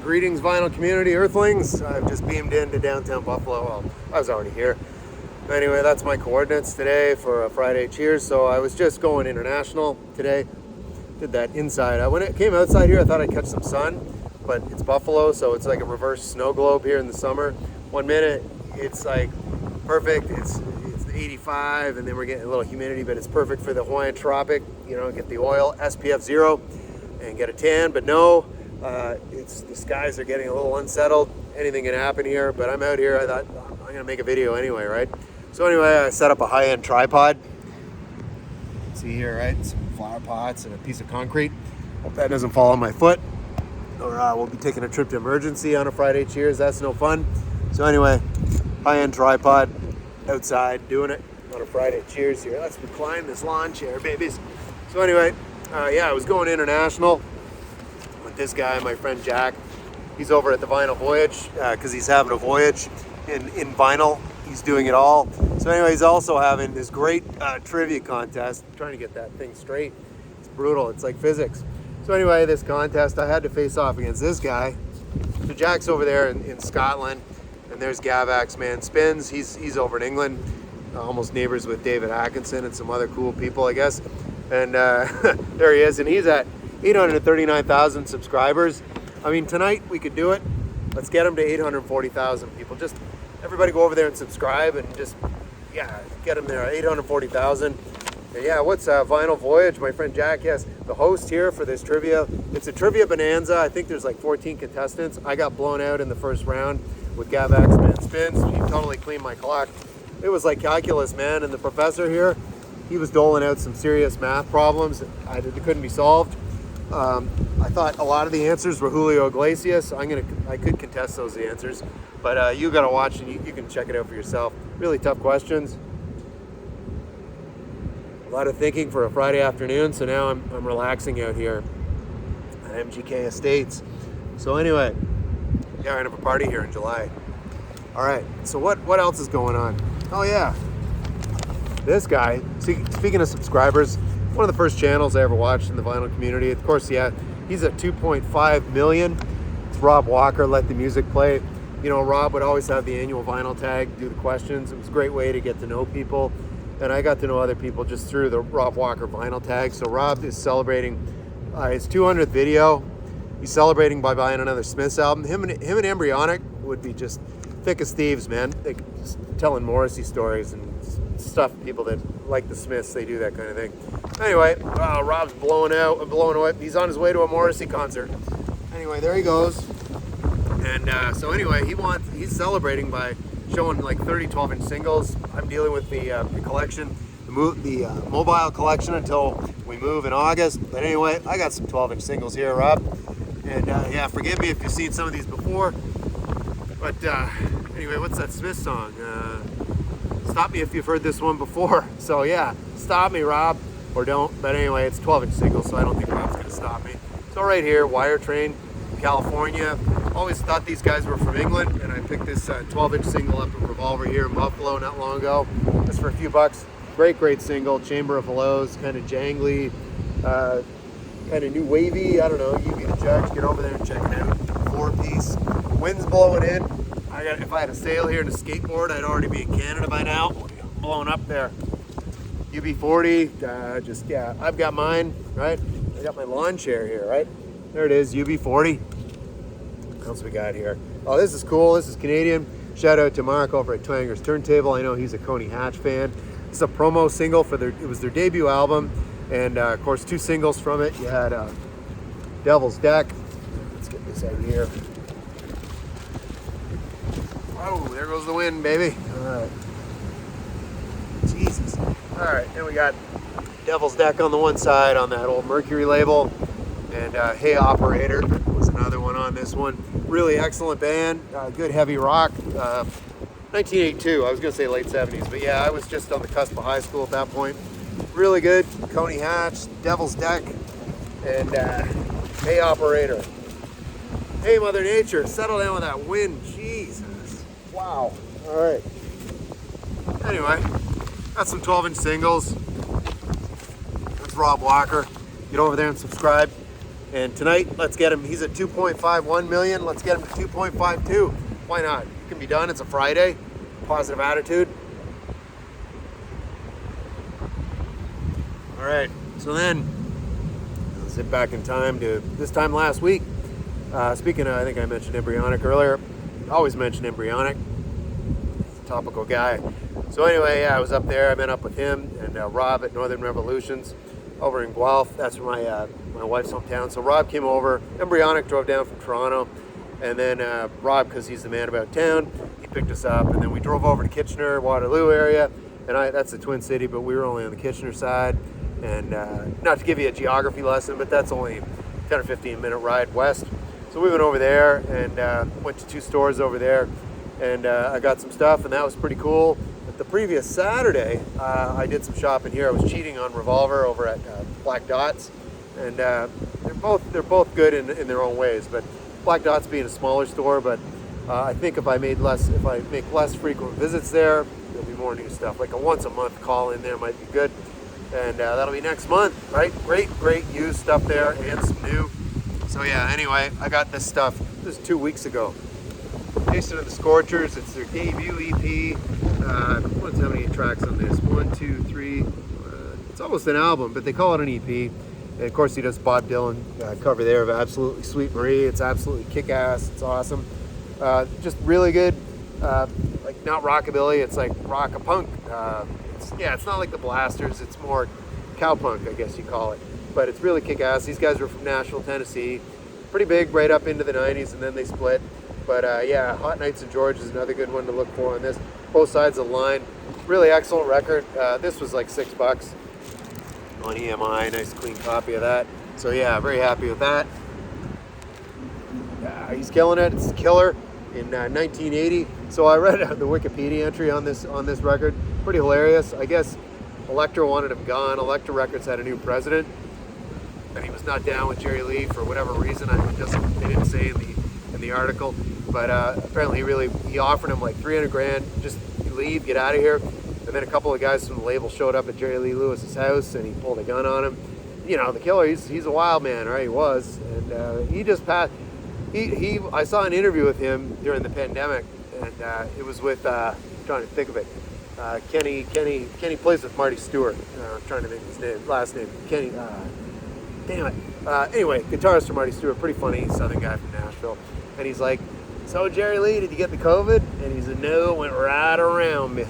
Greetings, vinyl community, Earthlings. I've just beamed into downtown Buffalo. Well, I was already here. But anyway, that's my coordinates today for a Friday Cheers. So I was just going international today. Did that inside. When it came outside here, I thought I'd catch some sun, but it's Buffalo, so it's like a reverse snow globe here in the summer. 1 minute, it's like perfect. It's 85, and then we're getting a little humidity, but it's perfect for the Hawaiian tropic. You know, get the oil, SPF 0, and get a tan. But no, the skies are getting a little unsettled. Anything can happen here, but I'm out here. I thought I'm gonna make a video anyway, right? So anyway, I set up a high-end tripod. See here, right? Some flower pots and a piece of concrete. Hope that doesn't fall on my foot, or we'll be taking a trip to emergency on a Friday Cheers. That's no fun. So anyway, high-end tripod outside, doing it on a Friday Cheers here. Let's recline this lawn chair, babies. So anyway, yeah, I was going international with this guy, my friend Jack. He's over at the Vinyl Voyage because he's having a voyage in vinyl. He's doing it all. So anyway, he's also having this great trivia contest. I'm trying to get that thing straight. It's brutal. It's like physics. So anyway, this contest, I had to face off against this guy. So Jack's over there in Scotland, and there's Gavax Man Spins. He's over in England, almost neighbors with David Atkinson and some other cool people, I guess. And there he is, and he's at 839,000 subscribers. I mean, tonight we could do it. Let's get him to 840,000 people. Just everybody go over there and subscribe and just, yeah, get him there, 840,000. Yeah, what's Vinyl Voyage? My friend Jack, yes, the host here for this trivia. It's a trivia bonanza. I think there's like 14 contestants. I got blown out in the first round with Gavax Man Spins. He totally cleaned my clock. It was like calculus, man. And the professor here, he was doling out some serious math problems that couldn't be solved. I thought a lot of the answers were Julio Iglesias. I could contest those answers, but you got to watch and you can check it out for yourself. Really tough questions. A lot of thinking for a Friday afternoon. So now I'm relaxing out here at MGK Estates. So anyway, yeah, we're gonna have a party here in July. All right. So what else is going on? Oh yeah, this guy. Speaking of subscribers. One of the first channels I ever watched in the vinyl community. Of course, yeah, he's at 2.5 million. It's Rob Walker, Let the Music Play. You know, Rob would always have the annual vinyl tag, do the questions. It was a great way to get to know people. And I got to know other people just through the Rob Walker vinyl tag. So Rob is celebrating his 200th video. He's celebrating by buying another Smiths album. Him and Embryonic would be just thick as thieves, man. They just telling Morrissey stories and stuff. People that like the Smiths, they do that kind of thing. Anyway, Rob's blowing away. He's on his way to a Morrissey concert. Anyway, there he goes. And so anyway, he's celebrating by showing like 30 12-inch singles. I'm dealing with the collection, the mobile collection until we move in August. But anyway, I got some 12-inch singles here, Rob. And yeah, forgive me if you've seen some of these before. But anyway, what's that Smith song? Stop me if you've heard this one before. So yeah, stop me, Rob, or don't. But anyway, it's 12-inch single, so I don't think Rob's gonna stop me. So right here, Wire Train, California. Always thought these guys were from England, and I picked this 12-inch single up at Revolver here in Buffalo not long ago. Just for a few bucks. Great single. Chamber of Hellos, kind of jangly, kind of new wavy. I don't know. You be the judge. Get over there and check it out. 4-piece. Wind's blowing in. If I had a sail here and a skateboard, I'd already be in Canada by now. Blowing up there. UB40. Just yeah, I've got mine. Right. I got my lawn chair here. Right. There it is. UB40. What else we got here? Oh, this is cool. This is Canadian. Shout out to Mark over at Twanger's Turntable. I know he's a Coney Hatch fan. It's a promo single for it was their debut album, and of course 2 singles from it. You had Devil's Deck. Let's get this out of here. Oh, there goes the wind, baby. All right. Jesus. All right, then we got Devil's Deck on the one side on that old Mercury label, and Hey Operator was another one on this one. Really excellent band, good heavy rock. 1982, I was gonna say late 70s, but yeah, I was just on the cusp of high school at that point. Really good, Coney Hatch, Devil's Deck, and Hey Operator. Hey Mother Nature, settle down with that wind, Jesus. Wow, all right. Anyway, got some 12-inch singles. That's Rob Walker. Get over there and subscribe. And tonight, let's get him. He's at 2.51 million. Let's get him to 2.52. Why not? It can be done. It's a Friday. Positive attitude. All right. So then, let's zip back in time to this time last week. Speaking of, I think I mentioned embryonic earlier. Always mention embryonic. Topical guy. So anyway, yeah, I was up there. I met up with him and Rob at Northern Revolutions over in Guelph. That's where my wife's hometown. So Rob came over. Embryonic drove down from Toronto, and then Rob, because he's the man about town, he picked us up, and then we drove over to Kitchener, Waterloo area, and that's the Twin City, but we were only on the Kitchener side. And not to give you a geography lesson, but that's only 10 or 15 minute ride west. So we went over there and went to 2 stores over there, and I got some stuff, and that was pretty cool. But the previous Saturday, I did some shopping here. I was cheating on Revolver over at Black Dots, and they're both good in their own ways. But Black Dots being a smaller store, but I think if I make less frequent visits there, there'll be more new stuff. Like a once a month call in there might be good, and that'll be next month, right? Great used stuff there and some new. So yeah, anyway, I got this stuff. This is 2 weeks ago. Tasted of the Scorchers. It's their debut EP. What's how many tracks on this? 1, 2, 3. It's almost an album, but they call it an EP. And of course, he does Bob Dylan cover there of Absolutely Sweet Marie. It's absolutely kick-ass. It's awesome. Just really good. Like not rockabilly. It's like rock-a-punk. It's not like the Blasters. It's more cowpunk, I guess you call it. But it's really kick-ass. These guys were from Nashville, Tennessee. Pretty big right up into the 90s, and then they split. But yeah, Hot Nights in George is another good one to look for on this. Both sides of the line. Really excellent record. This was like $6 on EMI. Nice clean copy of that. So yeah, very happy with that. He's killing it. It's Killer in 1980. So I read the Wikipedia entry on this record. Pretty hilarious. I guess Elektra wanted him gone. Elektra Records had a new president, and he was not down with Jerry Lee for whatever reason. They didn't say in the article, but apparently he offered him like $300,000, just leave, get out of here. And then a couple of guys from the label showed up at Jerry Lee Lewis's house, and he pulled a gun on him. You know, the Killer, he's a wild man, right? He was, and he just passed. I saw an interview with him during the pandemic, and it was with I'm trying to think of it. Kenny plays with Marty Stewart. I'm trying to think his last name. Kenny. Damn it. Anyway, guitarist for Marty Stewart, pretty funny Southern guy from Nashville. And he's like, "So Jerry Lee, did you get the COVID?" And he said, "No, it went right around me."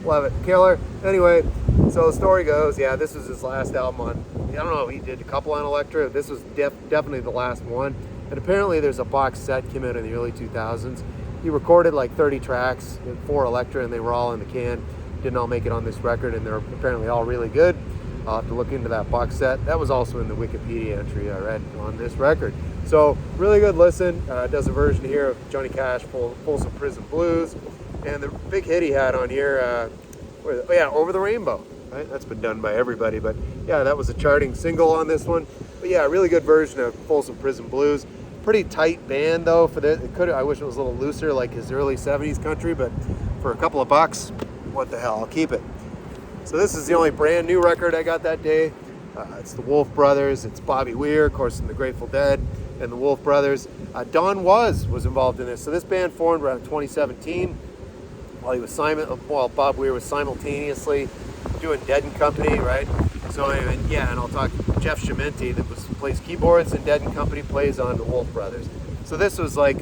Love it. Killer. Anyway, so the story goes, yeah, this was his last album on, I don't know, he did a couple on Elektra. This was definitely the last one. And apparently there's a box set came out in the early 2000s. He recorded like 30 tracks for Elektra, and they were all in the can. Didn't all make it on this record, and they're apparently all really good. I'll have to look into that box set. That was also in the Wikipedia entry I read on this record. So really good listen. Does a version here of Johnny Cash, Folsom Prison Blues. And the big hit he had on here, Over the Rainbow. Right? That's been done by everybody, but yeah, that was a charting single on this one. But yeah, really good version of Folsom Prison Blues. Pretty tight band though. I wish it was a little looser like his early 70s country, but for a couple of bucks, what the hell, I'll keep it. So this is the only brand new record I got that day. It's the Wolf Brothers. It's Bobby Weir, of course, from the Grateful Dead, and the Wolf Brothers. Don Was involved in this. So this band formed around 2017 while Bob Weir was simultaneously doing Dead and Company, right? So anyway, yeah, and I'll talk Jeff Chimenti that plays keyboards and Dead and Company plays on the Wolf Brothers. So this was like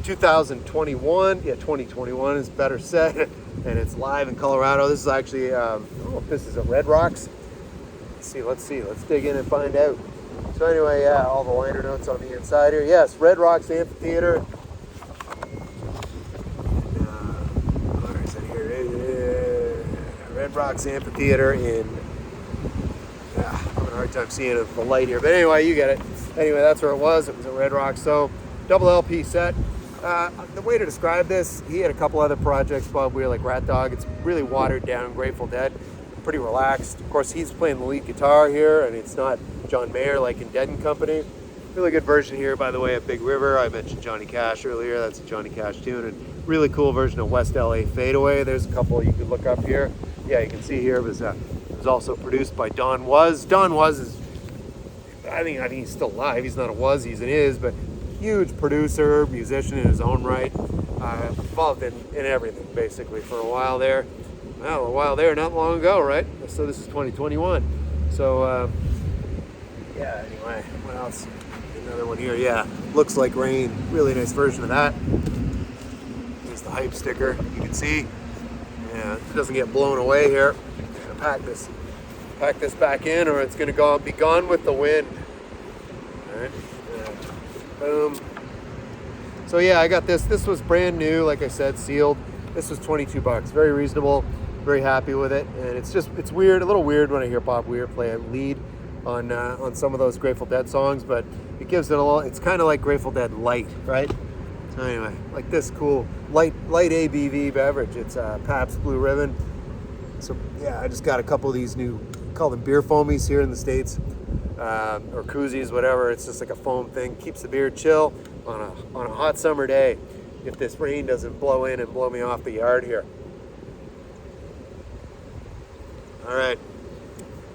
2021. Yeah, 2021 is better said. And it's live in Colorado. This is actually, I don't know if this is at Red Rocks. Let's see. Let's dig in and find out. So anyway, yeah, all the liner notes on the inside here. Yes, Red Rocks Amphitheater. Where is it here? Red Rocks Amphitheater in, I'm having a hard time seeing the light here. But anyway, you get it. Anyway, that's where it was. It was at Red Rocks. So, double LP set. The way to describe this, he had a couple other projects, Bob Weir, like Rat Dog. It's really watered down, Grateful Dead, pretty relaxed. Of course, he's playing the lead guitar here, and it's not John Mayer like in Dead and Company. Really good version here, by the way, of Big River. I mentioned Johnny Cash earlier. That's a Johnny Cash tune, and really cool version of West LA Fadeaway. There's a couple you could look up here. Yeah, you can see here it was also produced by Don Was. Don Was is I think he's still alive. He's not a was, he's an is, but huge producer, musician in his own right. Involved in everything, basically, for a while there. Well, a while there, not long ago, right? So this is 2021. So, yeah, anyway, what else? Another one here, yeah. Looks Like Rain. Really nice version of that. Here's the hype sticker. You can see. Yeah, it doesn't get blown away here. I'm gonna pack this back in, or it's gonna be gone with the wind. All right. Boom. So yeah, I got this. This was brand new, like I said, sealed. This was $22. Very reasonable. Very happy with it. And it's weird, a little weird when I hear Bob Weir play a lead on some of those Grateful Dead songs, but it gives it a little. It's kind of like Grateful Dead light, right? So anyway, like this cool light ABV beverage. It's Pabst Blue Ribbon. So yeah, I just got a couple of these new, call them beer foamies here in the States, or koozies, whatever. It's just like a foam thing. Keeps the beer chill on a hot summer day. If this rain doesn't blow in and blow me off the yard here. All right,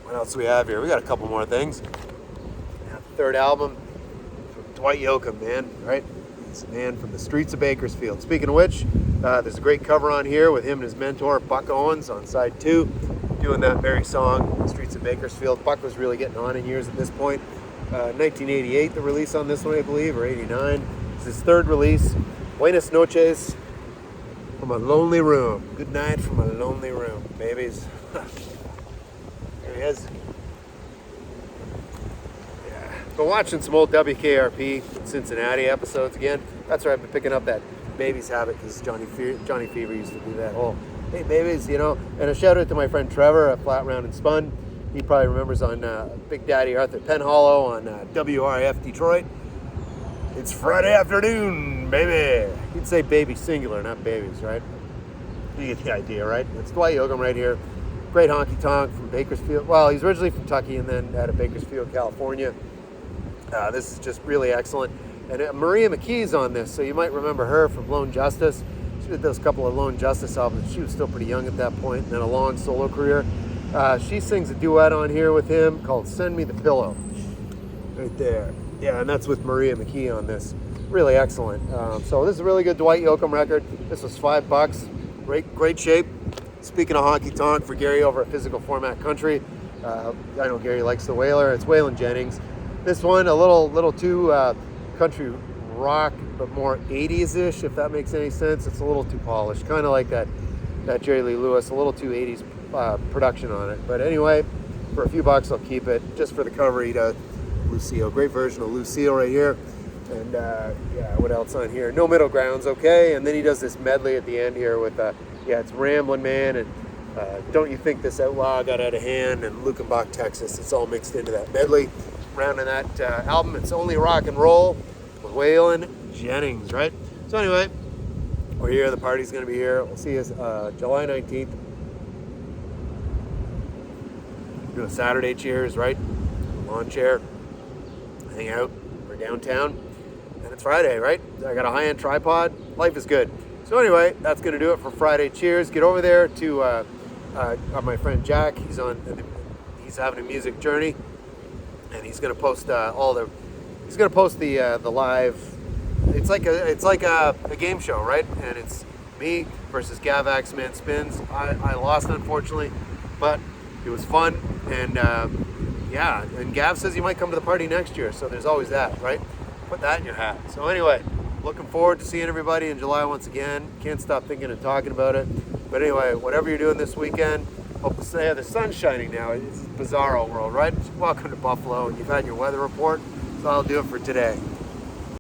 what else do we have here? We got a couple more things. Third album from Dwight Yoakam, man, right? It's a man from the streets of Bakersfield. Speaking of which, there's a great cover on here with him and his mentor, Buck Owens, on side 2, doing that very song, Streets of Bakersfield. Buck was really getting on in years at this point. 1988, the release on this one, I believe, or 89. It's his third release. Buenas noches from a lonely room. Good night from a lonely room, babies. There he is. Yeah. Been watching some old WKRP Cincinnati episodes again. That's where I've been picking up that babies habit, because Johnny Fever used to do that whole, hey babies, you know. And a shout out to my friend Trevor at Flat Round and Spun. He probably remembers on Big Daddy Arthur Penhollow on WRF Detroit. It's Friday afternoon, baby. You'd say baby singular, not babies, right? You get the idea, right? It's Dwight Yoakam right here. Great honky tonk from Bakersfield. Well, he's originally from Kentucky and then out of Bakersfield, California. This is just really excellent. And Maria McKee's on this, so you might remember her from Lone Justice. She did those couple of Lone Justice albums. She was still pretty young at that point, and then a long solo career. She sings a duet on here with him called Send Me the Pillow. Right there. Yeah, and that's with Maria McKee on this. Really excellent. So this is a really good Dwight Yoakam record. This was $5. Great shape. Speaking of honky tonk, for Gary over at Physical Format Country, I know Gary likes the Whaler. It's Waylon Jennings. This one a little too country rock, but more 80s-ish, if that makes any sense. It's a little too polished, kind of like that Jerry Lee Lewis, a little too 80s production on it. But anyway, for a few bucks, I'll keep it. Just for the cover, he does Lucille. Great version of Lucille right here. And yeah, what else on here? No Middle Ground's okay. And then he does this medley at the end here with, yeah, it's Ramblin' Man and Don't You Think This Outlaw Got Out of Hand and Lukenbach, Texas. It's all mixed into that medley. Rounding that album, It's Only Rock and Roll with Waylon Jennings, right? So anyway, we're here. The party's going to be here. We'll see you July 19th. Do a Saturday cheers, right? Lawn chair. Hang out. We're downtown. And it's Friday, right? I got a high-end tripod. Life is good. So anyway, that's going to do it for Friday cheers. Get over there to my friend Jack. He's having a music journey. And he's going to post the live. It's like a game show, right? And it's me versus Gavax Man Spins. I lost, unfortunately, but it was fun. And yeah, and Gav says he might come to the party next year, so there's always that, right? Put that in your hat. So anyway, looking forward to seeing everybody in July once again. Can't stop thinking and talking about it. But anyway, whatever you're doing this weekend, hope to say the sun's shining now. It's bizarro world, right? Welcome to Buffalo, and you've had your weather report. So I'll do it for today.